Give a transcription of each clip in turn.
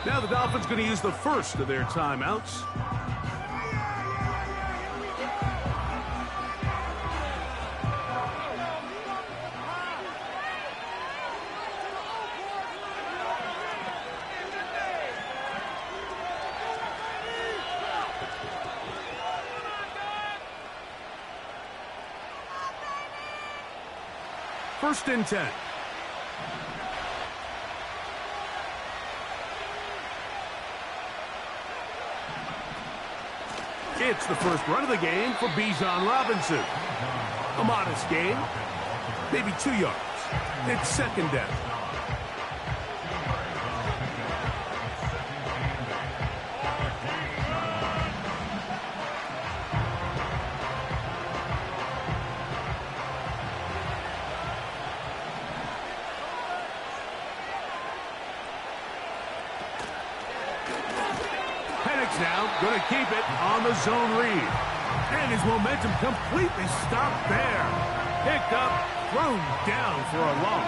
Now the Dolphins going to use the first of their timeouts. First and 10. It's the first run of the game for Bijan Robinson. A modest gain, maybe 2 yards. It's second down. Now going to keep it on the zone read. And his momentum completely stopped there. Picked up, thrown down for a loss.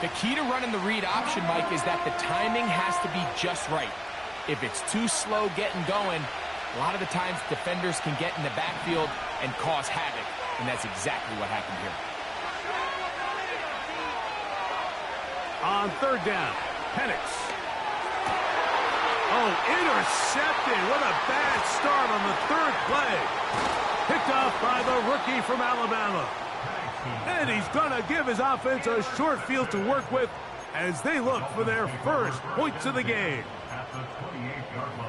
The key to running the read option, Mike, is that the timing has to be just right. If it's too slow getting going, a lot of the times defenders can get in the backfield and cause havoc. And that's exactly what happened here. On third down, Penix. Oh, intercepted. What a bad start on the third play. Picked off by the rookie from Alabama. And he's going to give his offense a short field to work with as they look for their first points of the game.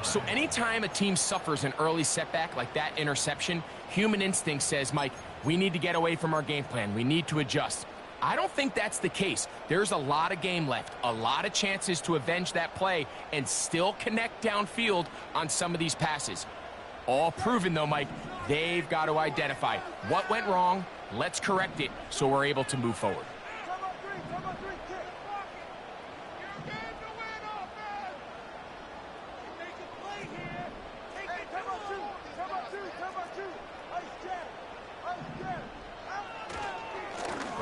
So anytime a team suffers an early setback like that interception, human instinct says, Mike, we need to get away from our game plan. We need to adjust. I don't think that's the case. There's a lot of game left, a lot of chances to avenge that play and still connect downfield on some of these passes. All proven, though, Mike, they've got to identify what went wrong, let's correct it so we're able to move forward.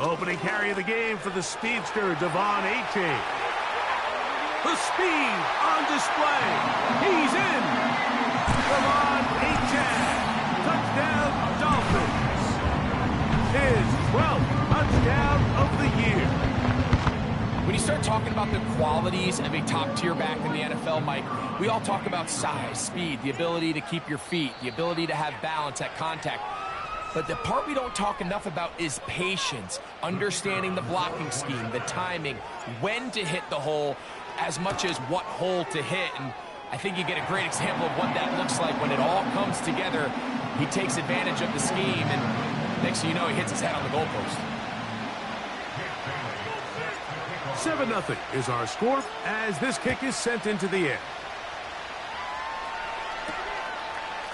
Opening carry of the game for the speedster, Devon Achane. The speed on display. He's in. Devon Achane. Touchdown, Dolphins. His 12th touchdown of the year. When you start talking about the qualities of a top-tier back in the NFL, Mike, we all talk about size, speed, the ability to keep your feet, the ability to have balance at contact. But the part we don't talk enough about is patience, understanding the blocking scheme, the timing, when to hit the hole, as much as what hole to hit. And I think you get a great example of what that looks like when it all comes together. He takes advantage of the scheme, and next thing you know, he hits his head on the goalpost. 7-0 is our score as this kick is sent into the air.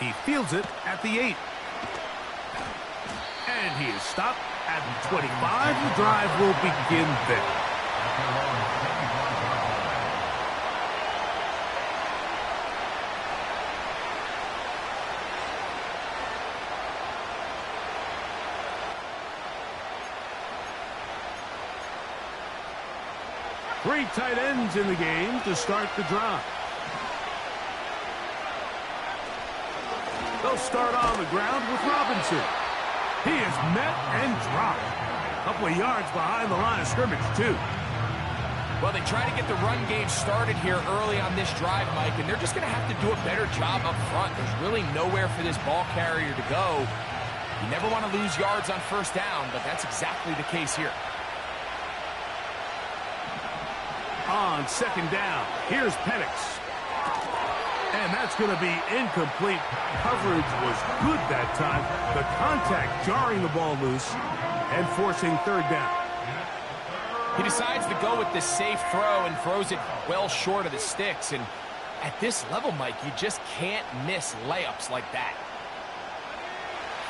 He fields it at the 8. And he is stopped at the 25. The drive will begin there. Three tight ends in the game to start the drive. They'll start on the ground with Robinson. He is met and dropped. A couple of yards behind the line of scrimmage, too. Well, they try to get the run game started here early on this drive, Mike, and they're just going to have to do a better job up front. There's really nowhere for this ball carrier to go. You never want to lose yards on first down, but that's exactly the case here. On second down, here's Penix. And that's going to be incomplete. Coverage was good that time. The contact jarring the ball loose and forcing third down. He decides to go with the safe throw and throws it well short of the sticks. And at this level, Mike, you just can't miss layups like that.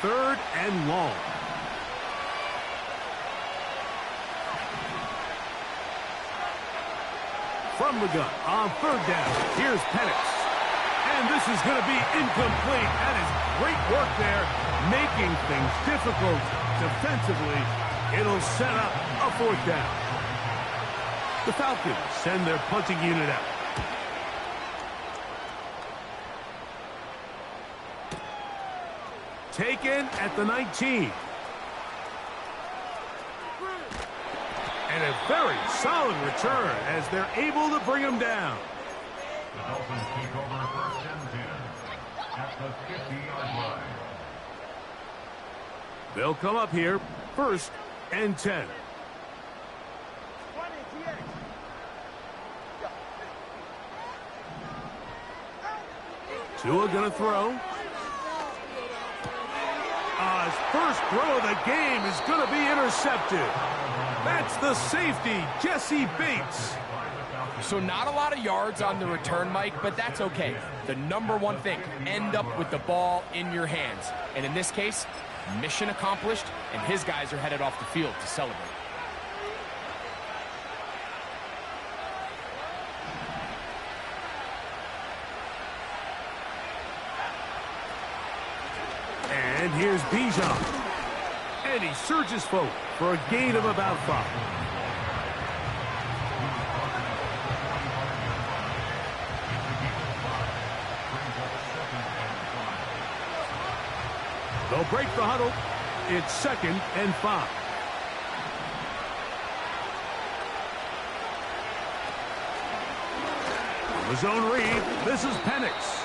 Third and long. From the gun on third down, here's Penix. And this is going to be incomplete. That is great work there, making things difficult defensively. It'll set up a fourth down. The Falcons send their punting unit out. Taken at the 19. And a very solid return as they're able to bring him down. The Dolphins take over first and 10 at the 50-yard line. They'll come up here, first and 10. Tua gonna throw. His first throw of the game is gonna be intercepted. That's the safety, Jesse Bates. So not a lot of yards on the return, Mike, but that's okay. The number one thing, end up with the ball in your hands. And in this case, mission accomplished, and his guys are headed off the field to celebrate. And here's Bijan. And he surges forward for a gain of about 5. They'll break the huddle. It's 2nd and 5. On the zone read, this is Penix.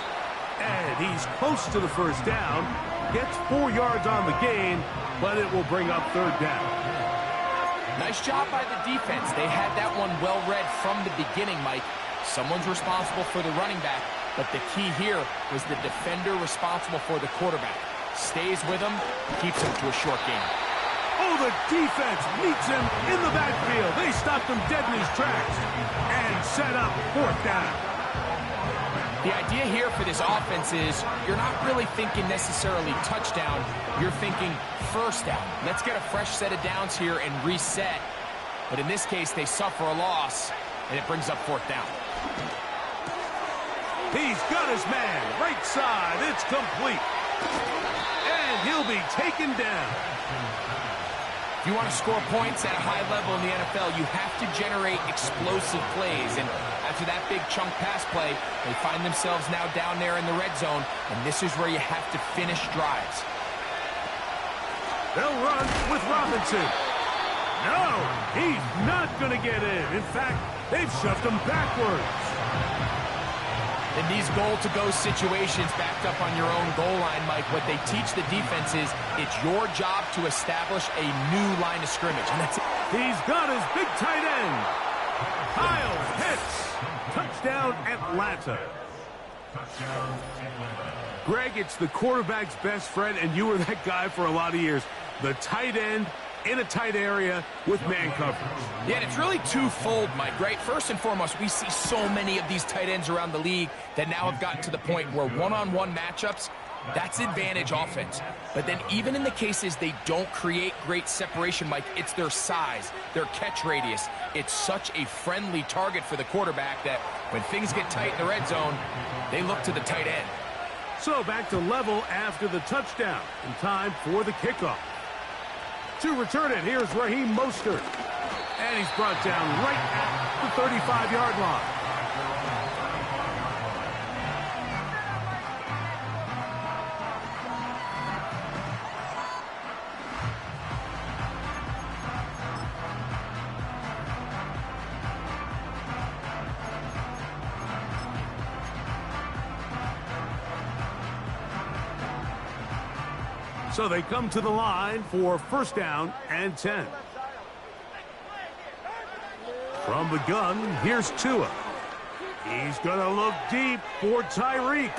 And he's close to the first down. Gets 4 yards on the gain, but it will bring up 3rd down. Nice job by the defense. They had that one well read from the beginning, Mike. Someone's responsible for the running back, but the key here was the defender responsible for the quarterback. Stays with him, keeps him to a short game. Oh, the defense meets him in the backfield. They stopped him dead in his tracks and set up 4th down. The idea here for this offense is you're not really thinking necessarily touchdown. You're thinking first down. Let's get a fresh set of downs here and reset. But in this case, they suffer a loss, and it brings up 4th down. He's got his man. Right side. It's complete. And he'll be taken down. If you want to score points at a high level in the NFL, you have to generate explosive plays. And after that big chunk pass play, they find themselves now down there in the red zone. And this is where you have to finish drives. They'll run with Robinson. No, he's not going to get in. In fact, they've shoved him backwards. In these goal-to-go situations backed up on your own goal line, Mike, what they teach the defense is it's your job to establish a new line of scrimmage. And that's it. He's got his big tight end. Kyle hits. Touchdown, Atlanta. Greg, it's the quarterback's best friend, and you were that guy for a lot of years. The tight end in a tight area with man coverage. Yeah, and it's really twofold, Mike, right? First and foremost, we see so many of these tight ends around the league that now have gotten to the point where one-on-one matchups, that's advantage offense. But then even in the cases they don't create great separation, Mike, it's their size, their catch radius. It's such a friendly target for the quarterback that when things get tight in the red zone, they look to the tight end. So back to level after the touchdown. In time for the kickoff. To return it, here's Raheem Mostert. And he's brought down right at the 35-yard line. So they come to the line for 1st down and 10. From the gun, here's Tua. He's going to look deep for Tyreek.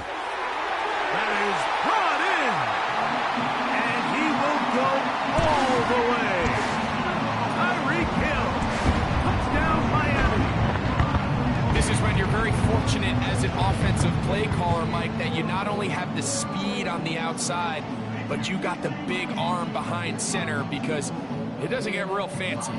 That is brought in. And he will go all the way. Tyreek Hill. Touchdown, Miami. This is when you're very fortunate as an offensive play caller, Mike, that you not only have the speed on the outside, but you got the big arm behind center, because it doesn't get real fancy.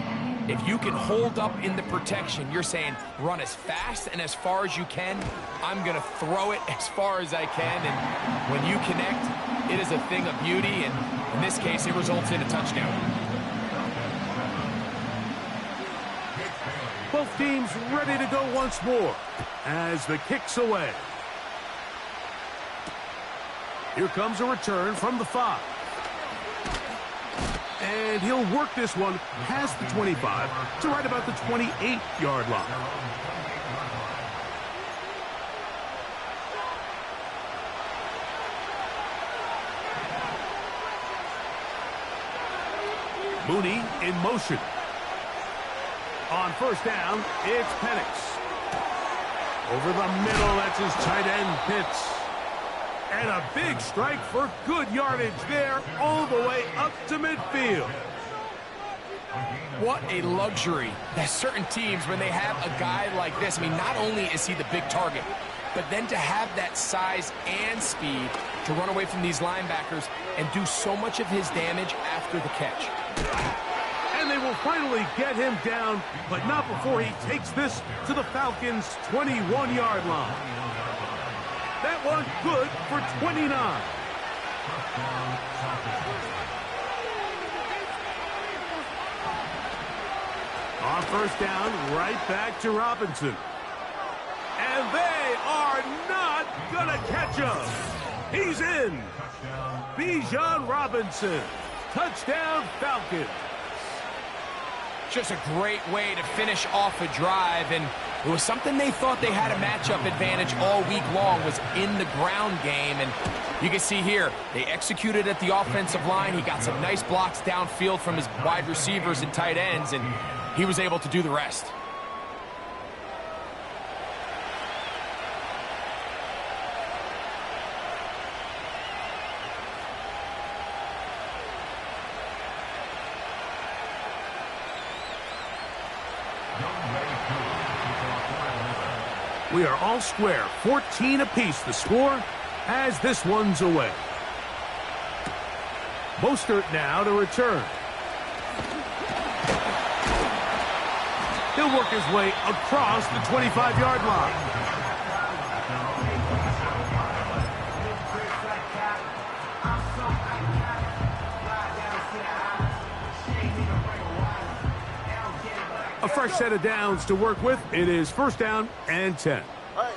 If you can hold up in the protection, you're saying run as fast and as far as you can. I'm going to throw it as far as I can. And when you connect, it is a thing of beauty. And in this case, it results in a touchdown. Both teams ready to go once more as the kick's away. Here comes a return from the 5. And he'll work this one past the 25 to right about the 28-yard line. Mooney in motion. On first down, it's Penix. Over the middle, that's his tight end, Pitts. And a big strike for good yardage there, all the way up to midfield. What a luxury that certain teams, when they have a guy like this, I mean, not only is he the big target, but then to have that size and speed to run away from these linebackers and do so much of his damage after the catch. And they will finally get him down, but not before he takes this to the Falcons' 21-yard line. That one good for 29. On first down, right back to Robinson. And they are not going to catch him. He's in. Bijan Robinson. Touchdown, Falcons. Just a great way to finish off a drive, and it was something they thought they had a matchup advantage all week long, was in the ground game. And you can see here, they executed at the offensive line. He got some nice blocks downfield from his wide receivers and tight ends, and he was able to do the rest. We are all square, 14 apiece the score as this one's away. Mostert now to return. He'll work his way across the 25-yard line. A fresh set of downs to work with. It is first down and 10. All right.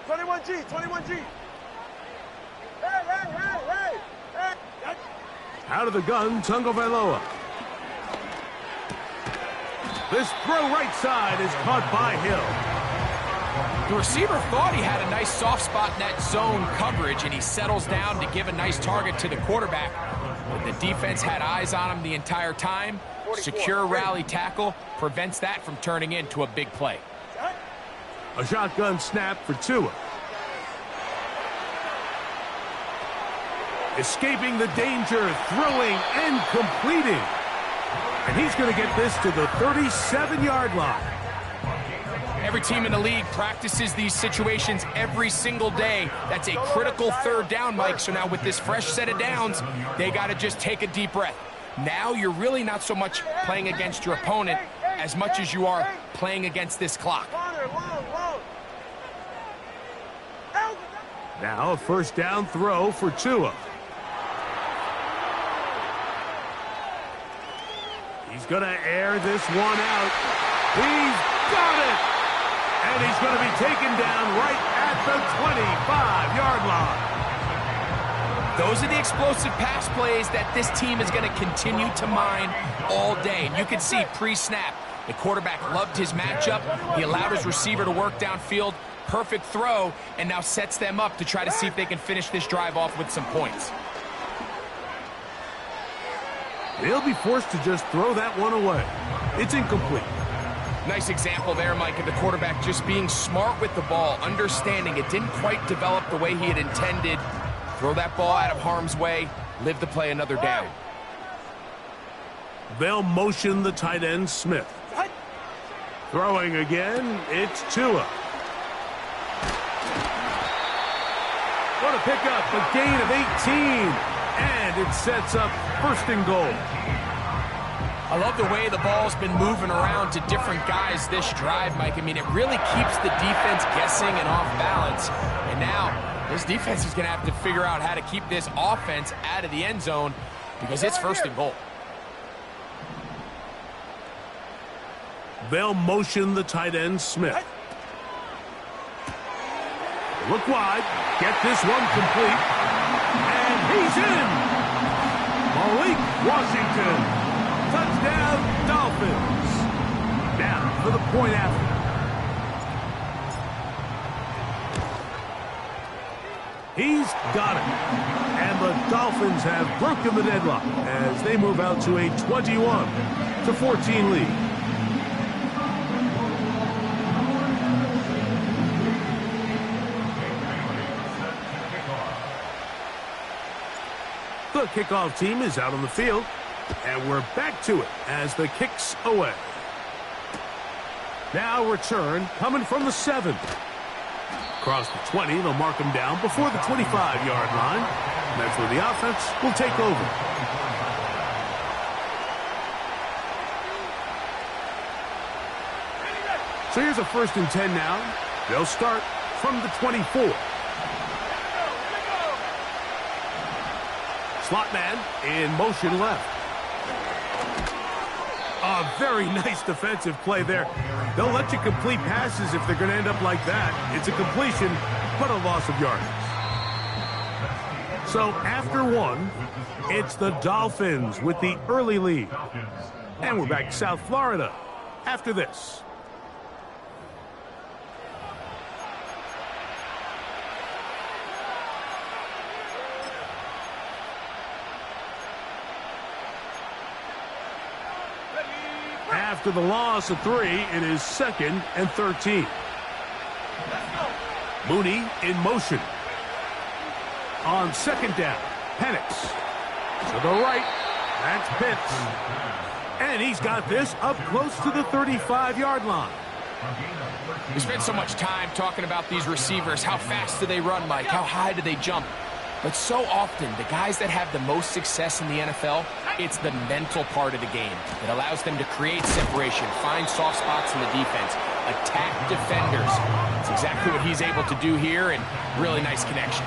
21G, 21G. Hey. Out of the gun, Tagovailoa. This throw right side is caught by Hill. The receiver thought he had a nice soft spot in that zone coverage, and he settles down to give a nice target to the quarterback. But the defense had eyes on him the entire time. Secure rally tackle prevents that from turning into a big play. A shotgun snap for Tua. Escaping the danger, throwing and completing. And he's going to get this to the 37-yard line. Every team in the league practices these situations every single day. That's a critical third down, Mike. So now with this fresh set of downs, they got to just take a deep breath. Now you're really not so much playing against your opponent as much as you are playing against this clock. Now a first down throw for Tua. He's going to air this one out. He's got it! And he's going to be taken down right at the 25-yard line. Those are the explosive pass plays that this team is going to continue to mine all day. And you can see pre-snap, the quarterback loved his matchup. He allowed his receiver to work downfield. Perfect throw, and now sets them up to try to see if they can finish this drive off with some points. They'll be forced to just throw that one away. It's incomplete. Nice example there, Mike, of the quarterback just being smart with the ball, understanding it didn't quite develop the way he had intended. Throw that ball out of harm's way, live to play another down. They'll motion the tight end, Smith. Throwing again, it's Tua. What a pickup, a gain of 18. And it sets up first and goal. I love the way the ball's been moving around to different guys this drive, Mike. I mean, it really keeps the defense guessing and off balance. And now, this defense is going to have to figure out how to keep this offense out of the end zone because it's first and goal. They'll motion the tight end, Smith. Look wide. Get this one complete. And he's in. Malik Washington. Touchdown, Dolphins. Now for the point after. He's got it. And the Dolphins have broken the deadlock as they move out to a 21-14 lead. The kickoff team is out on the field, and we're back to it as the kick's away. Now return coming from the 7. Across the 20, they'll mark him down before the 25-yard line. And that's where the offense will take over. So here's a 1st and 10 now. They'll start from the 24. Slot man in motion left. A very nice defensive play there. They'll let you complete passes if they're going to end up like that. It's a completion, but a loss of yardage. So after 1, it's the Dolphins with the early lead. And we're back to South Florida after this. After the loss of 3, it is 2nd and 13. Mooney in motion. On 2nd down, Penix. To the right, that's Pitts. And he's got this up close to the 35-yard line. We spent so much time talking about these receivers. How fast do they run, Mike? How high do they jump? But so often, the guys that have the most success in the NFL, it's the mental part of the game. It allows them to create separation, find soft spots in the defense, attack defenders. It's exactly what he's able to do here, and really nice connection.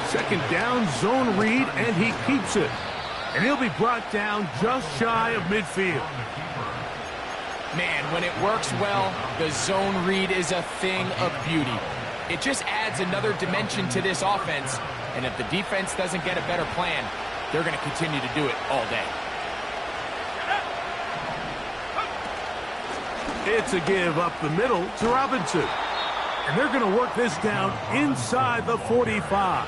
2nd down, zone read, and he keeps it. And he'll be brought down just shy of midfield. Man, when it works well, the zone read is a thing of beauty. It just adds another dimension to this offense, and if the defense doesn't get a better plan, they're going to continue to do it all day. It's a give up the middle to Robinson. And they're going to work this down inside the 45.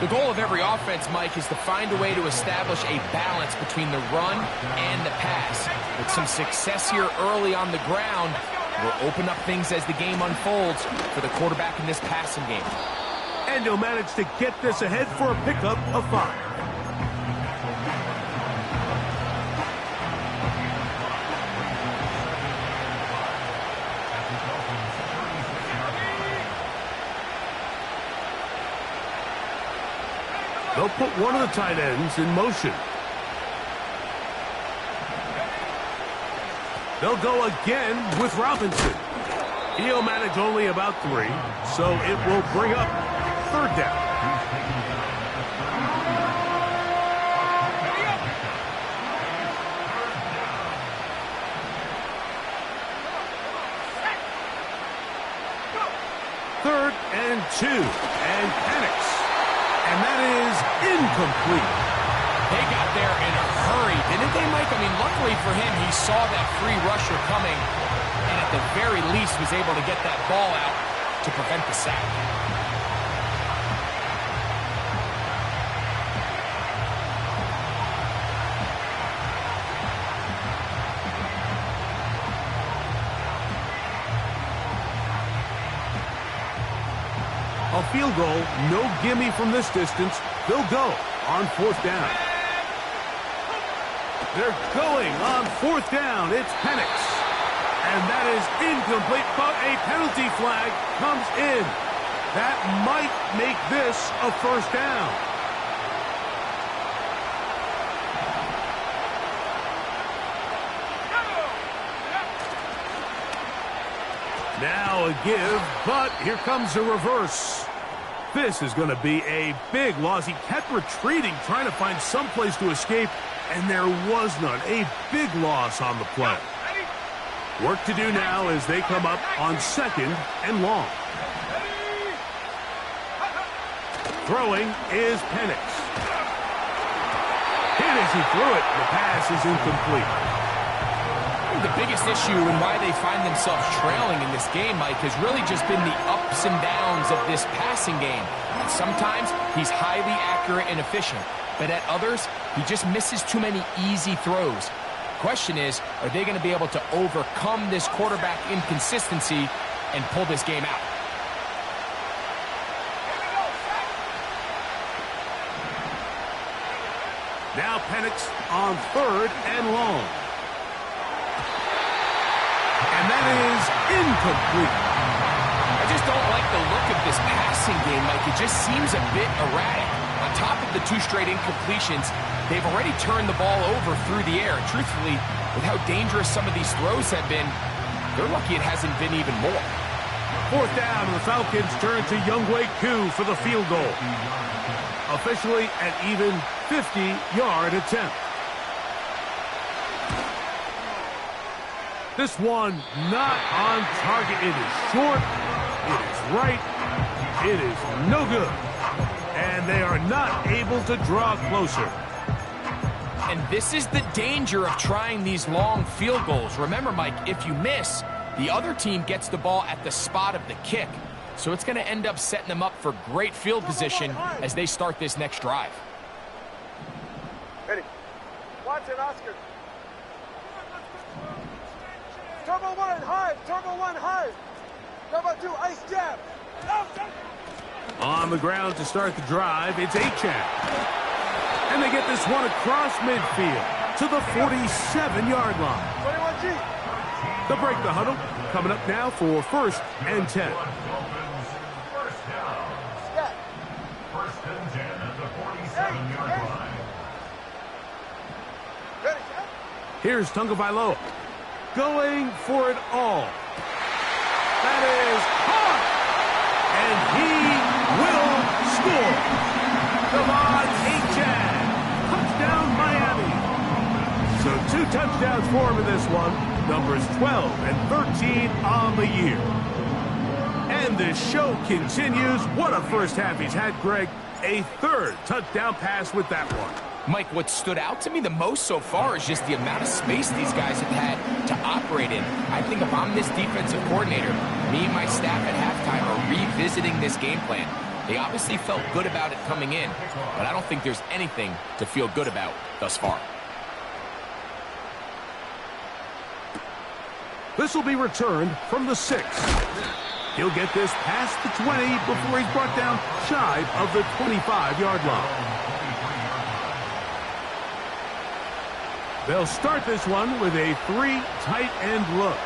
The goal of every offense, Mike, is to find a way to establish a balance between the run and the pass. With some success here early on the ground, will open up things as the game unfolds for the quarterback in this passing game. And he'll manage to get this ahead for a pickup of 5. They'll put one of the tight ends in motion. They'll go again with Robinson. He'll manage only about 3, so it will bring up 3rd down. Third and 2, and Penix. And that is incomplete. They got there in a hurry, didn't they, Mike? I mean, luckily for him, he saw that free rusher coming, and at the very least was able to get that ball out to prevent the sack. A field goal, no gimme from this distance. They'll go on 4th down. They're going on 4th down. It's Penix. And that is incomplete, but a penalty flag comes in. That might make this a 1st down. Now a give, but here comes a reverse. This is going to be a big loss. He kept retreating, trying to find some place to escape, and there was none. A big loss on the play. Work to do now as they come up on 2nd and long. Throwing is Penix. Hit as he threw it. The pass is incomplete. The biggest issue and why they find themselves trailing in this game, Mike, has really just been the ups and downs of this passing game. And sometimes he's highly accurate and efficient, but at others, he just misses too many easy throws. Question is, are they going to be able to overcome this quarterback inconsistency and pull this game out? Now Penix on 3rd and long. And that is incomplete. I just don't like the look of this passing game, Mike. It just seems a bit erratic. On top of the 2 straight incompletions, they've already turned the ball over through the air. And truthfully, with how dangerous some of these throws have been, they're lucky it hasn't been even more. 4th down, and the Falcons turn to Younghoe Koo for the field goal. Officially an even 50-yard attempt. This one not on target. It is short. It is right. It is no good. And they are not able to draw closer. And this is the danger of trying these long field goals. Remember, Mike, if you miss, the other team gets the ball at the spot of the kick. So it's going to end up setting them up for great field position as they start this next drive. Ready. Watch it, Oscar. Turbo 1, high. Turbo 1, high. Turbo 2, ice jab. On the ground to start the drive, it's Achane. And they get this one across midfield to the 47-yard line. 21G. They'll break the huddle. Coming up now for 1st and 10. Stat. 1st and 10 at the 47-yard line. Ready. Here's Tagovailoa going for it all. That is caught. And he will score. Devon Achane. Touchdown, Miami. So 2 touchdowns for him in this one. Numbers 12 and 13 on the year. And the show continues. What a first half he's had, Greg. A 3rd touchdown pass with that one. Mike, what stood out to me the most so far is just the amount of space these guys have had to operate in. I think if I'm this defensive coordinator, me and my staff at halftime are revisiting this game plan. They obviously felt good about it coming in, but I don't think there's anything to feel good about thus far. This will be returned from the 6. He'll get this past the 20 before he's brought down shy of the 25-yard line. They'll start this one with a 3 tight end look.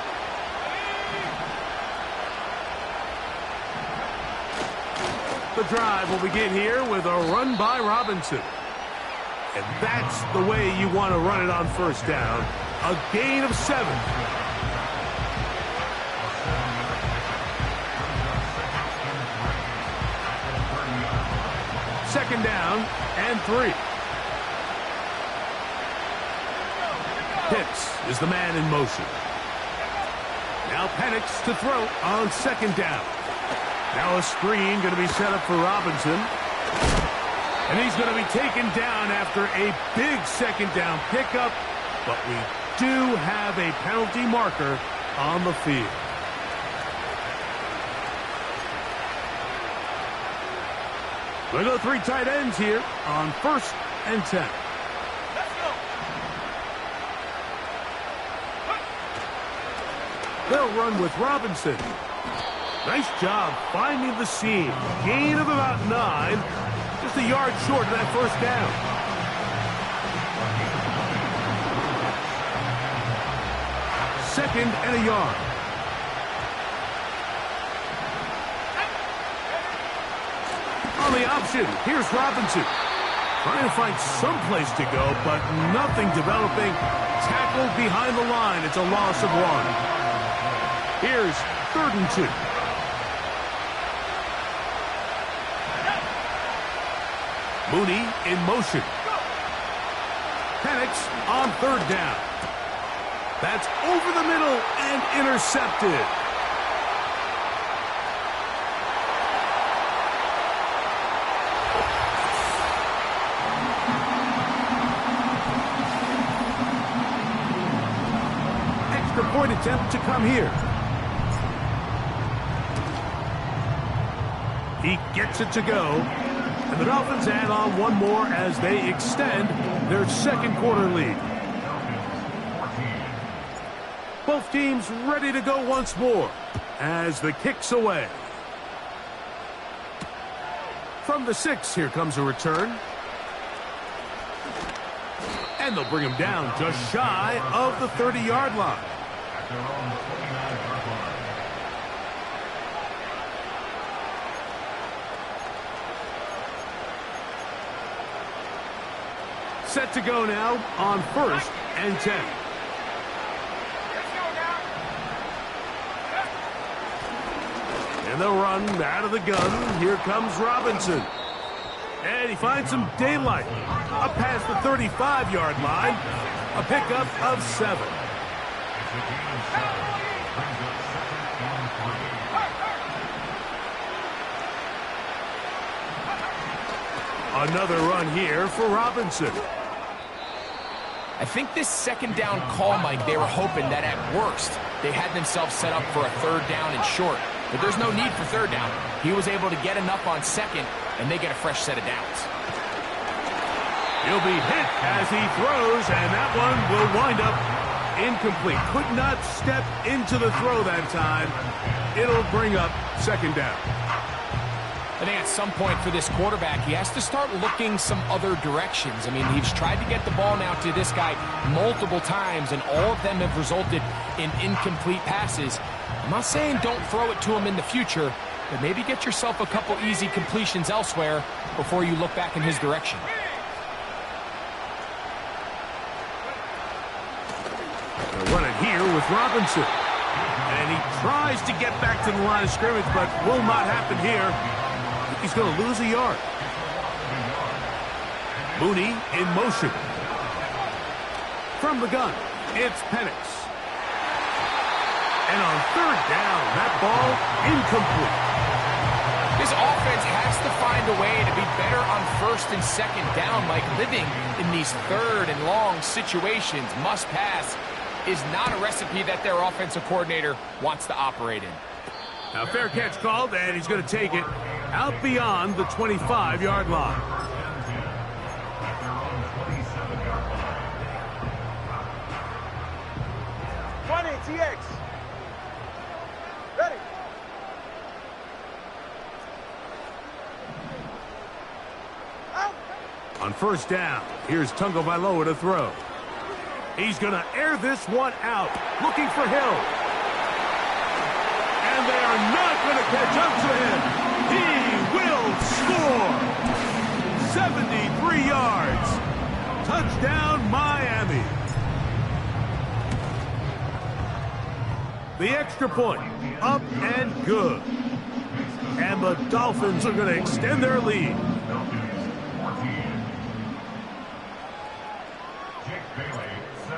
The drive will begin here with a run by Robinson. And that's the way you want to run it on 1st down. A gain of 7. Second down and 3. Pitts is the man in motion. Now Penix to throw on 2nd down. Now a screen going to be set up for Robinson. And he's going to be taken down after a big 2nd down pickup. But we do have a penalty marker on the field. We'll go 3 tight ends here on 1st and 10. They'll run with Robinson. Nice job finding the seam. Gain of about 9. Just a yard short of that 1st down. Second and a yard. On the option, here's Robinson. Trying to find some place to go, but nothing developing. Tackled behind the line. It's a loss of 1. Here's 3rd and 2. Mooney in motion. Penix on 3rd down. That's over the middle and intercepted. Extra point attempt to come here. He gets it to go. And the Dolphins add on one more as they extend their second quarter lead. Both teams ready to go once more as the kick's away. From the 6, here comes a return. And they'll bring him down just shy of the 30-yard line. At their own 29-yard line. Set to go now on 1st and 10. And they'll run out of the gun. Here comes Robinson. And he finds some daylight. Up past the 35-yard line. A pickup of 7. Another run here for Robinson. I think this second down call, Mike, they were hoping that at worst they had themselves set up for a 3rd down and short. But there's no need for 3rd down. He was able to get enough on 2nd, and they get a fresh set of downs. He'll be hit as he throws, and that one will wind up incomplete. Could not step into the throw that time. It'll bring up 2nd down. I think at some point for this quarterback, he has to start looking some other directions. I mean, he's tried to get the ball now to this guy multiple times, and all of them have resulted in incomplete passes. I'm not saying don't throw it to him in the future, but maybe get yourself a couple easy completions elsewhere before you look back in his direction. They'll run it here with Robinson. And he tries to get back to the line of scrimmage, but will not happen here. He's going to lose a yard. Mooney in motion. From the gun, it's Penix. And on 3rd down, that ball incomplete. This offense has to find a way to be better on 1st and 2nd down. Like living in these 3rd and long situations, must pass, is not a recipe that their offensive coordinator wants to operate in. Now, fair catch called, and he's going to take it out beyond the 25-yard line. At their own 27-yard line. 20, TX. Ready. Out. On 1st down, here's Tungo Vailoa to throw. He's going to air this one out, looking for Hill. And they are not going to catch up to him. He will score. 73 yards. Touchdown, Miami. The extra point, up and good. And the Dolphins are going to extend their lead.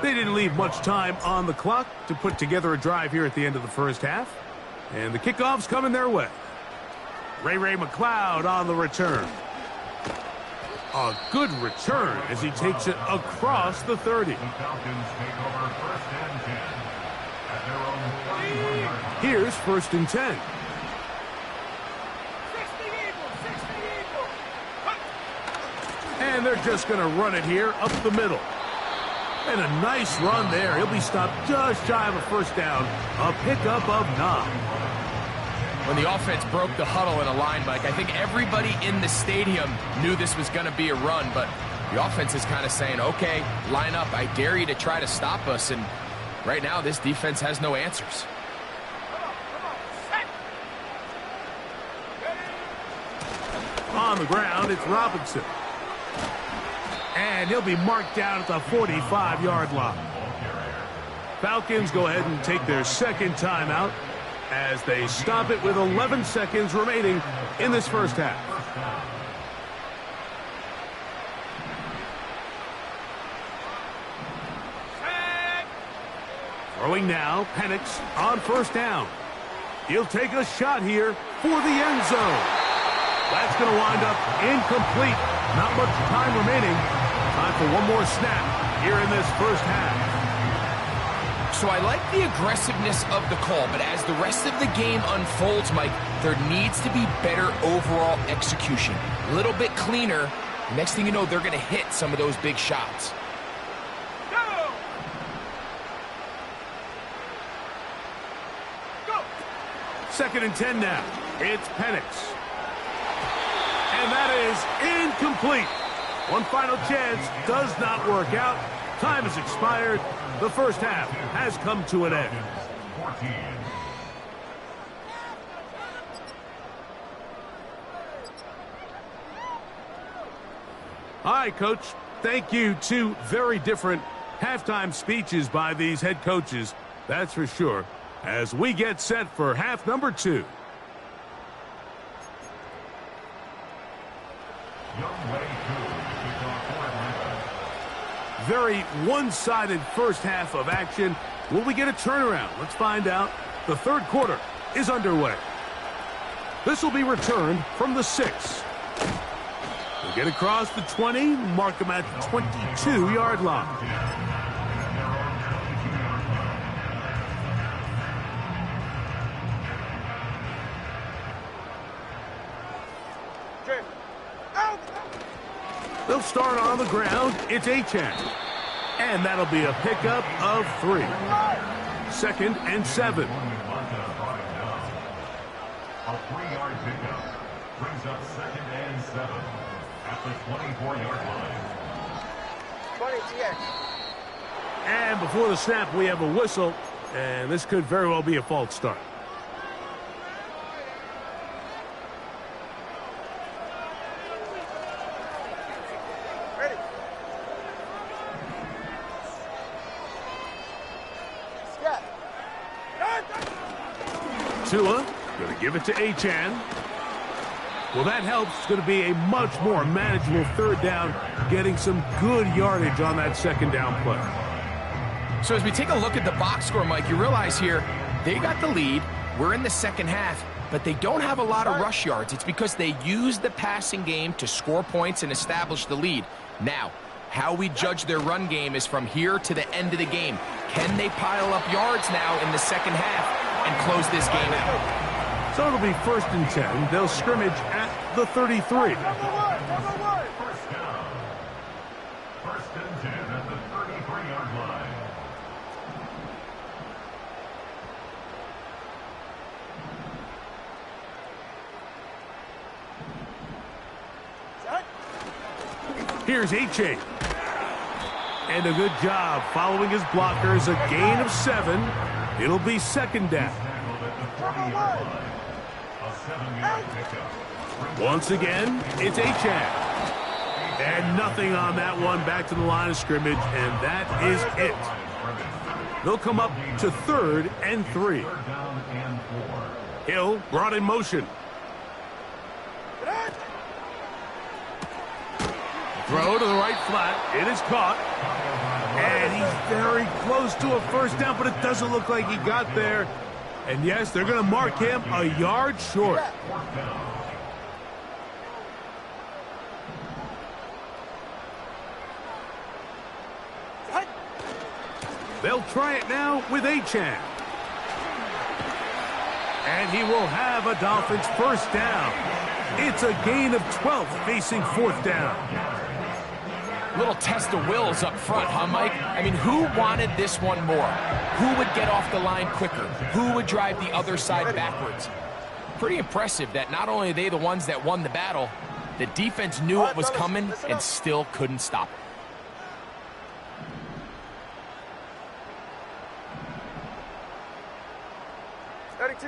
They didn't leave much time on the clock to put together a drive here at the end of the 1st half. And the kickoff's coming their way. Ray McLeod on the return. A good return as he takes it across the 30. The Falcons take over 1st and 10. At their own 31-yard line. Here's 1st and 10. 60 And they're just going to run it here up the middle. And a nice run there. He'll be stopped just shy of a 1st down. A pickup of 9. When the offense broke the huddle in a line, Mike, I think everybody in the stadium knew this was going to be a run, but the offense is kind of saying, okay, line up. I dare you to try to stop us. And right now, this defense has no answers. On the ground, it's Robinson. And he'll be marked down at the 45-yard line. Falcons go ahead and take their 2nd timeout as they stop it with 11 seconds remaining in this 1st half. Throwing now, Penix on first down. He'll take a shot here for the end zone. That's going to wind up incomplete. Not much time remaining. Time for one more snap here in this first half. So I like the aggressiveness of the call, but as the rest of the game unfolds, Mike, there needs to be better overall execution. A little bit cleaner. Next thing you know, they're going to hit some of those big shots. Second and 10 now. It's Penix. And that is incomplete. One final chance does not work out. Time has expired. The first half has come to an end. 14. All right, Coach. Thank you. Two very different halftime speeches by these head coaches. That's for sure. As we get set for half number 2. Very one-sided first half of action. Will we get a turnaround? Let's find out. The third quarter is underway. This will be returned from the 6. We'll get across the 20, mark them at the 22-yard line. They'll start on the ground. It's Achan. And that'll be a pickup of 3. Second and 7. A 3-yard pickup brings up second and 7 at the 24-yard line. 20 TX. And before the snap, we have a whistle. And this could very well be a false start. Tua, going to give it to Achan. Well, that helps. It's going to be a much more manageable third down, getting some good yardage on that second down play. So as we take a look at the box score, Mike, you realize here they got the lead. We're in the second half, but they don't have a lot of rush yards. It's because they use the passing game to score points and establish the lead. Now, how we judge their run game is from here to the end of the game. Can they pile up yards now in the second half and close this game out? So it'll be first and 10. They'll scrimmage at the 33. First down. First and 10 at the 33-yard line. Here's Achan. And a good job following his blockers. A gain of 7. It'll be second down. Once again, it's Achan. And nothing on that one. Back to the line of scrimmage, and that is it. They'll come up to third and 3. Hill brought in motion. Throw to the right flat. It is caught. And he's very close to a first down, but it doesn't look like he got there. And yes, they're going to mark him a yard short. They'll try it now with Achan. And he will have a Dolphins first down. It's a gain of 12 facing fourth down. Little test of wills up front, huh, Mike? I mean, who wanted this one more? Who would get off the line quicker? Who would drive the other side backwards? Pretty impressive that not only are they the ones that won the battle, the defense knew it was coming and still couldn't stop it.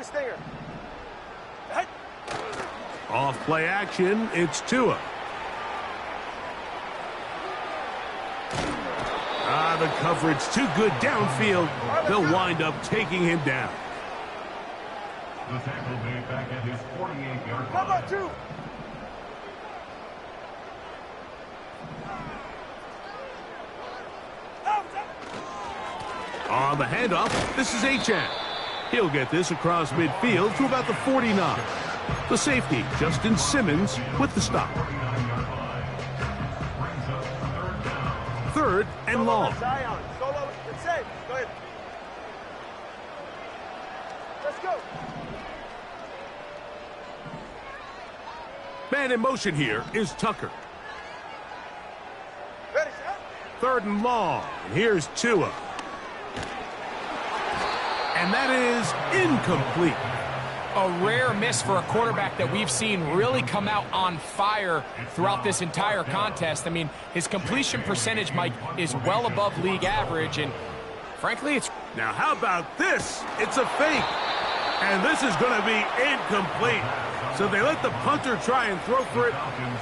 Stinger. Off play action, it's Tua. The coverage too good downfield. They'll wind up taking him down. The tackle made back at his 48-yard line. Number 2. On the handoff, this is Achan. He'll get this across midfield to about the 49. The safety, Justin Simmons, with the stop. 3rd and long. Zion, solo, it's safe. Go ahead. Let's go. Man in motion here is Tucker. Ready, set. 3rd and long. And here's Tua. And that is incomplete. A rare miss for a quarterback that we've seen really come out on fire throughout this entire contest. I mean, his completion percentage, Mike, is well above league average, and frankly, it's... Now, how about this? It's a fake. And this is going to be incomplete. So they let the punter try and throw for it.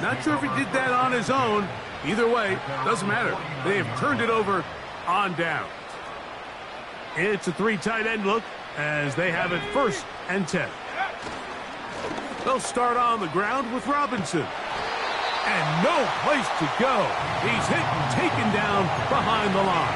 Not sure if he did that on his own. Either way, doesn't matter. They have turned it over on down. It's a 3 tight end look as they have it 1st and 10. They'll start on the ground with Robinson. And no place to go. He's hit and taken down behind the line.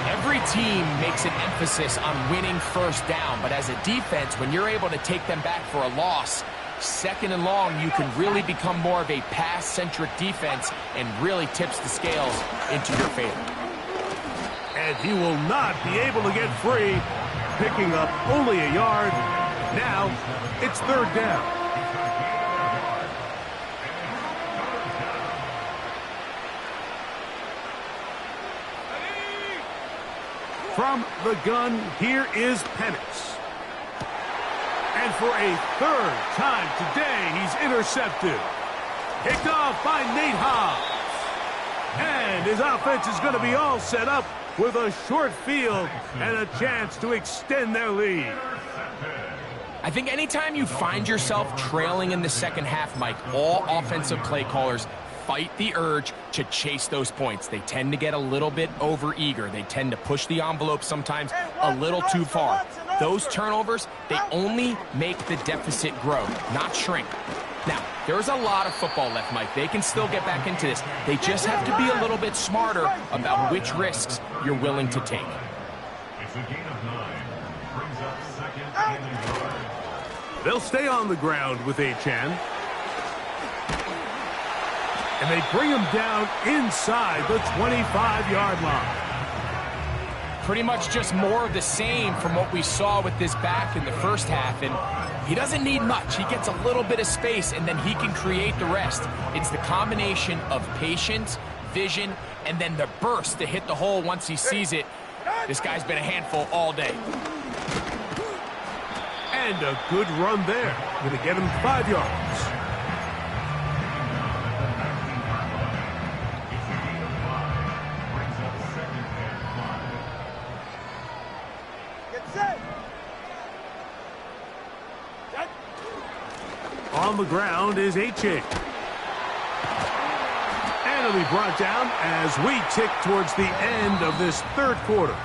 Every team makes an emphasis on winning 1st down, but as a defense, when you're able to take them back for a loss, 2nd and long, you can really become more of a pass-centric defense and really tips the scales into your favor. And he will not be able to get free, picking up only a yard. Now, it's 3rd down. From the gun, here is Penix. And for a 3rd time today, he's intercepted. Kicked off by Nate Hobbs. And his offense is going to be all set up with a short field and a chance to extend their lead. I think anytime you find yourself trailing in the 2nd half, Mike, all offensive play callers fight the urge to chase those points. They tend to get a little bit overeager. They tend to push the envelope sometimes a little too far. Those turnovers, they only make the deficit grow, not shrink. Now, there's a lot of football left, Mike. They can still get back into this. They just have to be a little bit smarter about which risks you're willing to take. It's a gain of 9. Brings up 2nd and a yard. They'll stay on the ground with Achan. And they bring him down inside the 25-yard line. Pretty much just more of the same from what we saw with this back in the 1st half. And he doesn't need much. He gets a little bit of space, and then he can create the rest. It's the combination of patience, vision, and then the burst to hit the hole once he sees it. This guy's been a handful all day. And a good run there. Going to get him 5 yards. On the ground is Achan. And it'll be brought down as we tick towards the end of this 3rd quarter.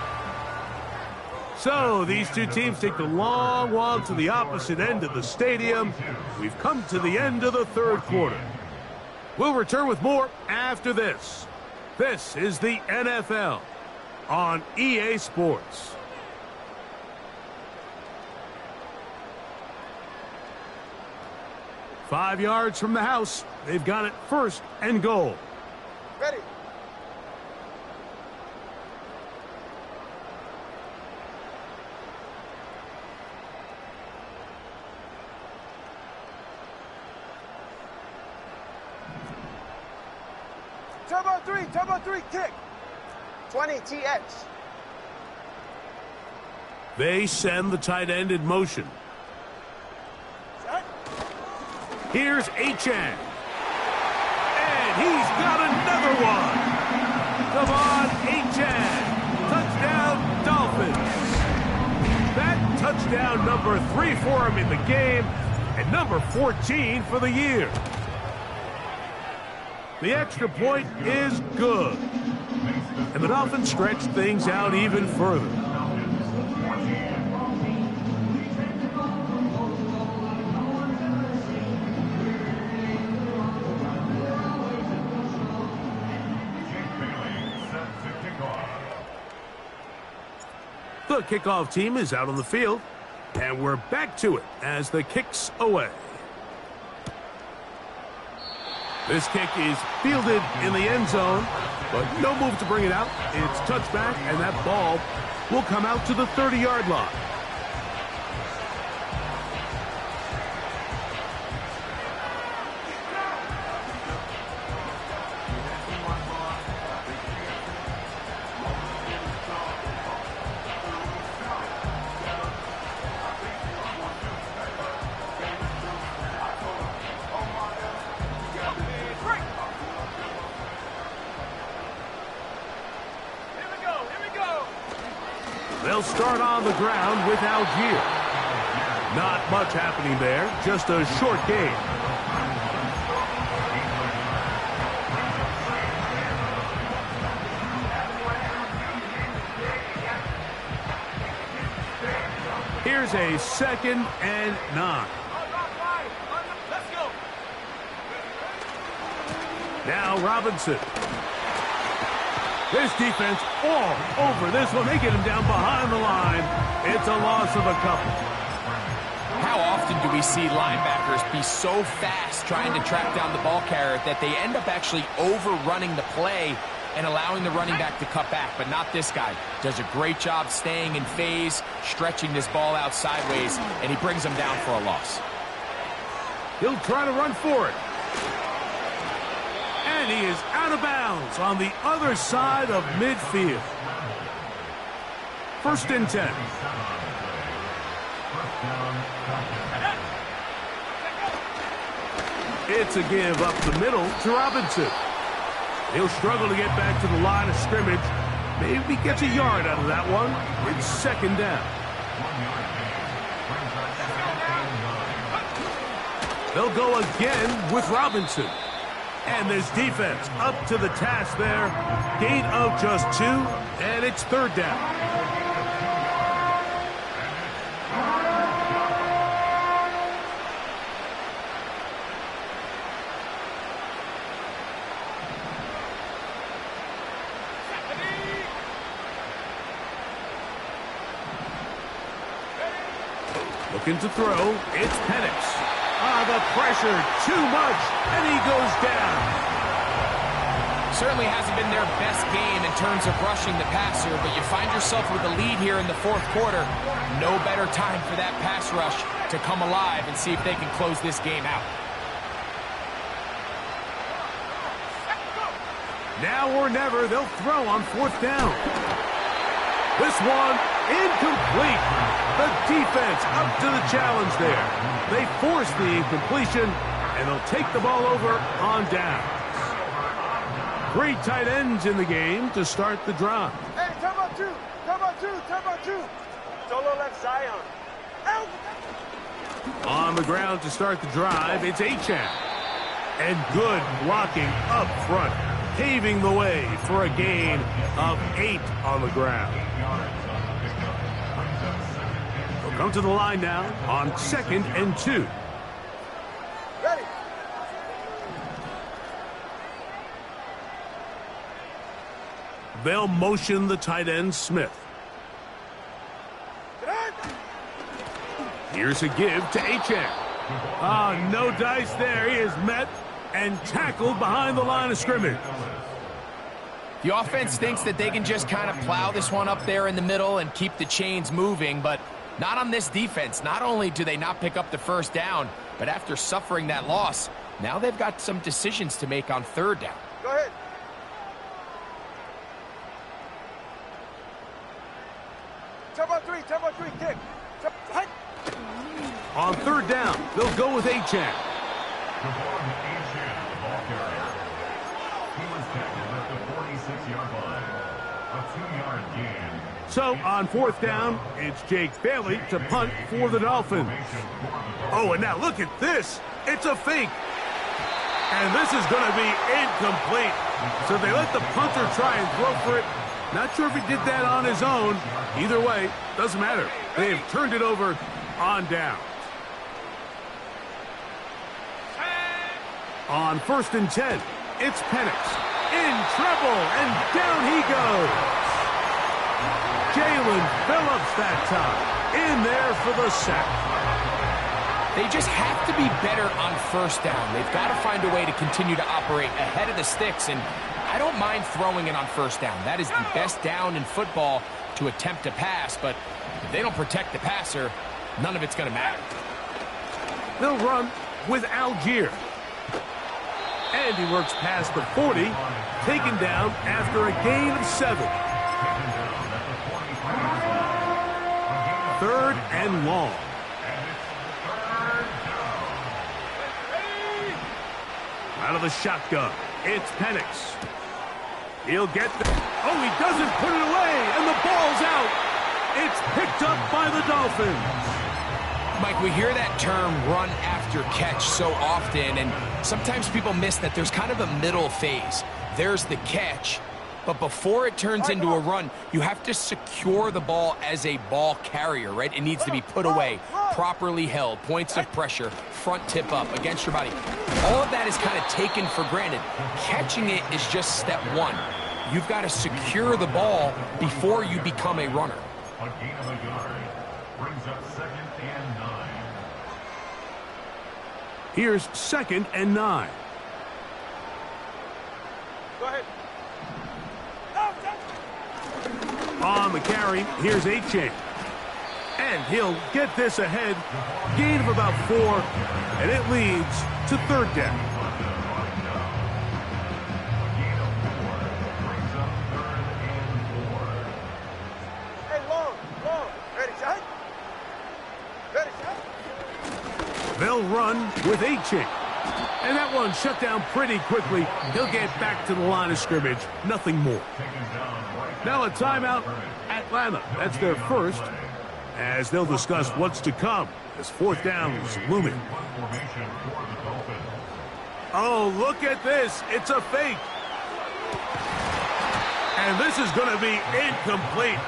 So these two teams take the long walk to the opposite end of the stadium. We've come to the end of the 3rd quarter. We'll return with more after this. This is the NFL on EA Sports. Five yards from the house. They've got it 1st and goal. Ready. Turbo 3, kick. 20 TX. They send the tight end in motion. Set. Here's Achan. And he's got another one. Devon Achan. Touchdown, Dolphins. That touchdown number 3 for him in the game and number 14 for the year. The extra point is good. And the Dolphins stretch things out even further. The kickoff team is out on the field, and we're back to it as the kick's away. This kick is fielded in the end zone, but no move to bring it out. It's touchback, and that ball will come out to the 30-yard line. They'll start on the ground with Algier. Not much happening there, just a short gain. Here's a 2nd and 9. Now Robinson. This defense all over this one. They get him down behind the line. It's a loss of a couple. How often do we see linebackers be so fast trying to track down the ball carrier that they end up actually overrunning the play and allowing the running back to cut back? But not this guy. Does a great job staying in phase, stretching this ball out sideways, and he brings them down for a loss. He'll try to run for it. And he is out of bounds on the other side of midfield. 1st and 10. It's a give up the middle to Robinson. He'll struggle to get back to the line of scrimmage. Maybe gets a yard out of that one. It's 2nd down. They'll go again with Robinson. And this defense up to the task there. Gain of just 2, and it's 3rd down. Looking to throw, it's Penix. The pressure, too much, and he goes down. Certainly hasn't been their best game in terms of rushing the passer, but you find yourself with a lead here in the 4th quarter. No better time for that pass rush to come alive and see if they can close this game out. Now or never, they'll throw on 4th down. This one incomplete. The defense up to the challenge there. They force the incompletion, and they'll take the ball over on downs. 3 tight ends in the game to start the drive. Hey, turn about 2. Turn about 2. Turn about 2. Solo left Zion. Out. On the ground to start the drive, it's Achane. And good blocking up front, paving the way for a gain of 8 on the ground. They'll come to the line now on 2nd and 2. Ready. They'll motion the tight end, Smith. Here's a give to Achane. No dice there. He is met and tackled behind the line of scrimmage. The offense thinks that they can just kind of plow this one up there in the middle and keep the chains moving, but not on this defense. Not only do they not pick up the 1st down, but after suffering that loss, now they've got some decisions to make on 3rd down. Go ahead. Turn about 3, kick. On 3rd down, they'll go with Achane. So on 4th down, it's Jake Bailey to punt for the Dolphins. Oh, and now look at this. It's a fake. And this is going to be incomplete. So they let the punter try and throw for it. Not sure if he did that on his own. Either way, doesn't matter. They have turned it over on down. On 1st and 10, it's Penix. In trouble, and down he goes. Jalen Phillips that time. In there for the sack. They just have to be better on first down. They've got to find a way to continue to operate ahead of the sticks, and I don't mind throwing it on first down. That is the best down in football to attempt to pass, but if they don't protect the passer, none of it's going to matter. They'll run with Algier. And he works past the 40, taken down after a gain of 7. 3rd and long. Out of the shotgun, it's Penix. He'll get the... Oh, he doesn't put it away, and the ball's out. It's picked up by the Dolphins. Mike, we hear that term run after catch so often, and sometimes people miss that there's kind of a middle phase. There's the catch, but before it turns into a run, you have to secure the ball as a ball carrier, right? It needs to be put away, properly held, points of pressure, front tip up against your body. All of that is kind of taken for granted. Catching it is just step one. You've got to secure the ball before you become a runner. A gain of a yard brings up 2nd and 9. Here's 2nd and 9. Go ahead. On the carry, here's A-Chain. And he'll get this ahead. Gain of about 4, and it leads to 3rd down. Hey, long. Ready, shot? Ready, shot? They'll run with A-Chain. And that one shut down pretty quickly. He'll get back to the line of scrimmage. Nothing more. Now a timeout. Atlanta. That's their first. As they'll discuss what's to come as 4th down is looming. Oh, look at this. It's a fake. And this is going to be incomplete.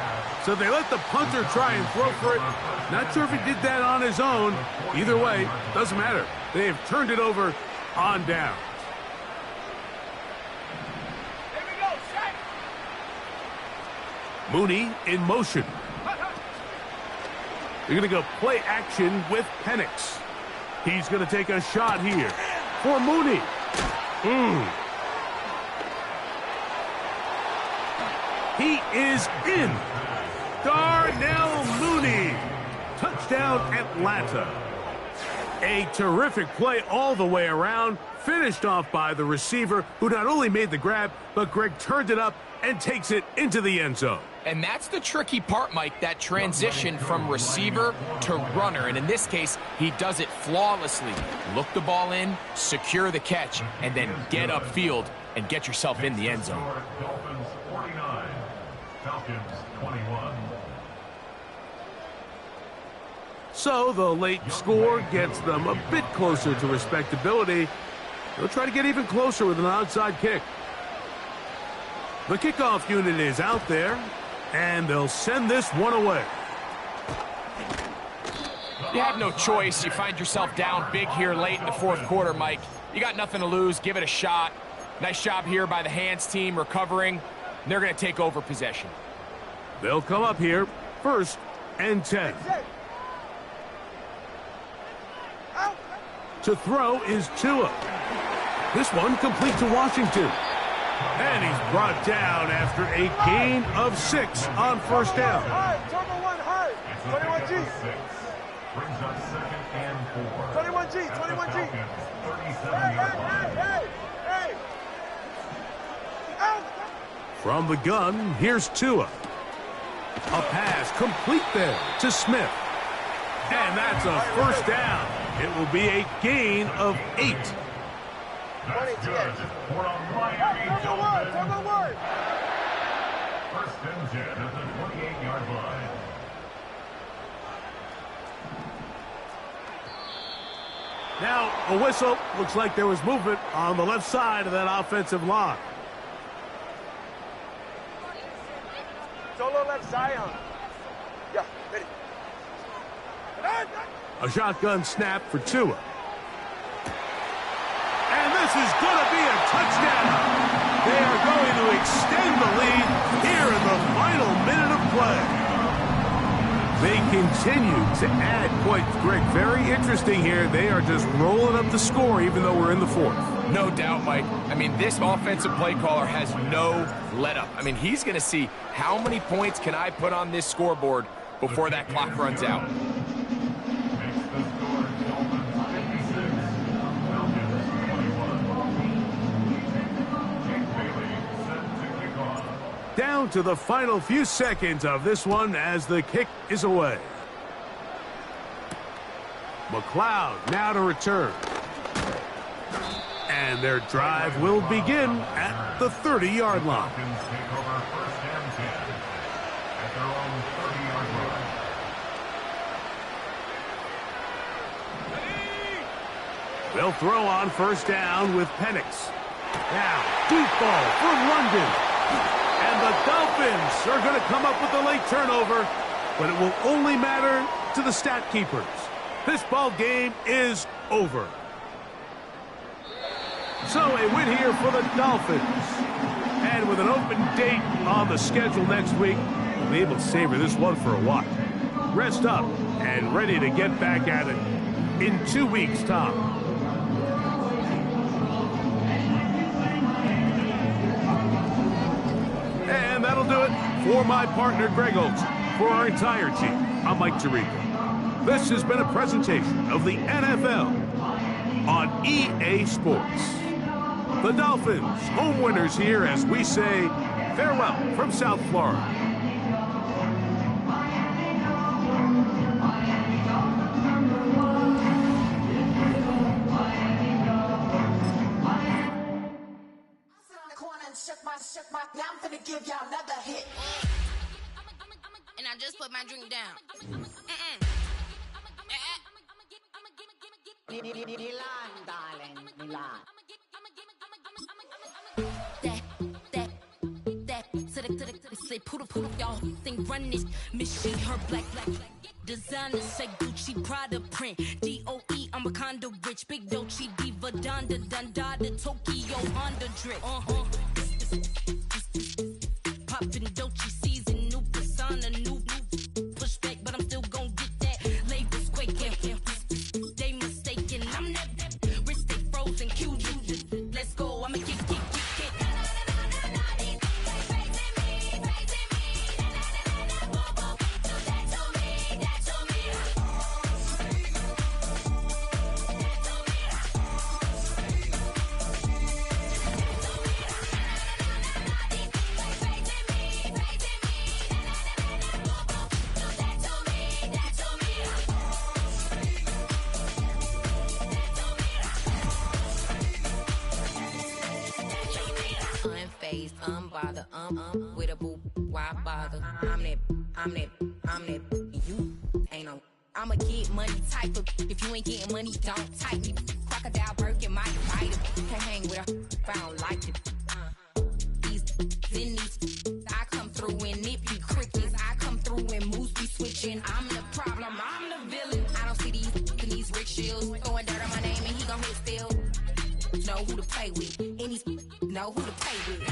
So they let the punter try and throw for it. Not sure if he did that on his own. Either way, doesn't matter. They have turned it over on down. Here we go, set. Mooney in motion. They're going to go play action with Penix. He's going to take a shot here for Mooney. He is in. Darnell Mooney. Touchdown, Atlanta. A terrific play all the way around. Finished off by the receiver, who not only made the grab, but Greg turned it up and takes it into the end zone. And that's the tricky part, Mike, that transition from receiver to runner. And in this case, he does it flawlessly. Look the ball in, secure the catch, and then get upfield and get yourself in the end zone. Dolphins 49, Falcons 21. So the late score gets them a bit closer to respectability. They'll try to get even closer with an onside kick. The kickoff unit is out there, and they'll send this one away. You have no choice. You find yourself down big here late in the 4th quarter, Mike. You got nothing to lose. Give it a shot. Nice job here by the hands team recovering. They're going to take over possession. They'll come up here, 1st and 10. To throw is Tua. This one complete to Washington. And he's brought down after a gain of 6 on 1st down. High, turbo 1 high. 21G. Brings up 2nd and 4. 21G, 21G. 37-yard line. Hey. Out. From the gun, here's Tua. A pass complete there to Smith. And that's a 1st down. It will be a gain of 8. That's good for a Miami Dolphins. Turbo 1. 1st and 10 at the 28-yard line. Now, a whistle. Looks like there was movement on the left side of that offensive line. Solo left Zion. Yeah, ready. A shotgun snap for Tua. And this is going to be a touchdown. They are going to extend the lead here in the final minute of play. They continue to add points, Greg. Very interesting here. They are just rolling up the score even though we're in the fourth. No doubt, Mike. I mean, this offensive play caller has no let-up. I mean, he's going to see how many points can I put on this scoreboard before that clock runs out. Down to the final few seconds of this one as the kick is away. McLeod now to return. And their drive will begin at the 30-yard line. Falcons take over first and 10 at their own 30-yard line. They'll throw on first down with Penix. Now, deep ball for London. And the Dolphins are going to come up with a late turnover, but it will only matter to the stat keepers. This ball game is over. So a win here for the Dolphins. And with an open date on the schedule next week, we'll be able to savor this one for a while. Rest up and ready to get back at it in 2 weeks' time. And that'll do it for my partner, Greg Olson. For our entire team, I'm Mike Tirico. This has been a presentation of the NFL on EA Sports. The Dolphins, home winners here as we say farewell from South Florida. Now I'm gonna give y'all another hit. And I just put my drink down. Milan, darling, Milan. Say poodle, y'all think run this machine, her black. Designer say Gucci, Prada print. DOE, I'm a condo rich. Big Dolce, Diva, Donda, Dundada, Tokyo, Honda drip. Poppin' Dolce season, new persona, new pushback, but I'm still gon' get that. Labels quaking, they mistaken. I'm that wrist stay frozen, Q. Let's go, I'ma kick. Unfazed, unbothered, with a boo, why bother? I'm that, you ain't no. I'ma get money type of, if you ain't getting money, don't type me. Crocodile Birkin might bite him. Can't hang with her if I don't like it. These, I come through and it be crickets. I come through and moves be switching. I'm the problem, I'm the villain. I don't see these rickshaws throwing dirt on my name and he gon' hit still. Know who to play with, and these know who to play with.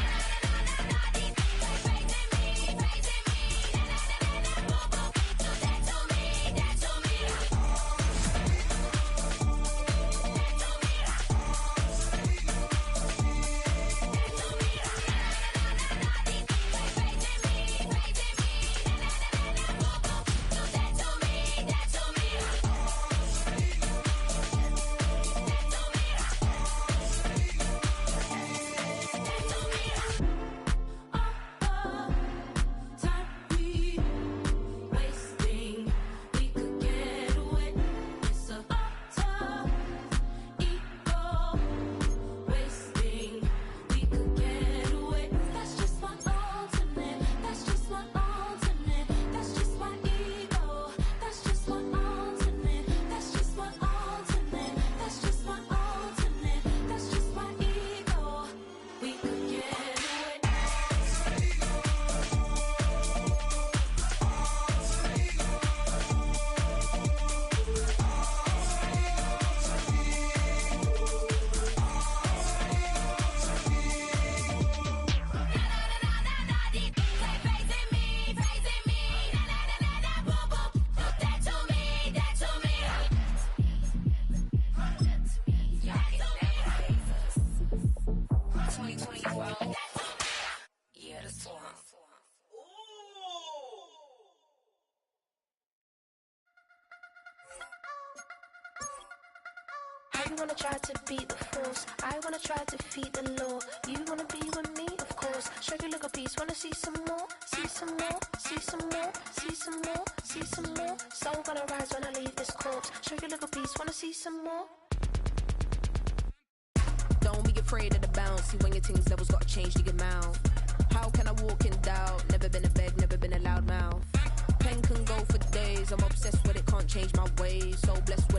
wanna try to beat the force. I wanna try to defeat the law. You wanna be with me, of course. Show you a little piece, wanna see some more? See some more, see some more, see some more, see some more. Soul gonna rise when I leave this corpse. Show you a little piece, wanna see some more? Don't be afraid of the bounce. See when your things levels gotta change to your mouth. How can I walk in doubt? Never been a beg, never been a loud mouth. Pen can go for days. I'm obsessed with it, can't change my ways. So blessed with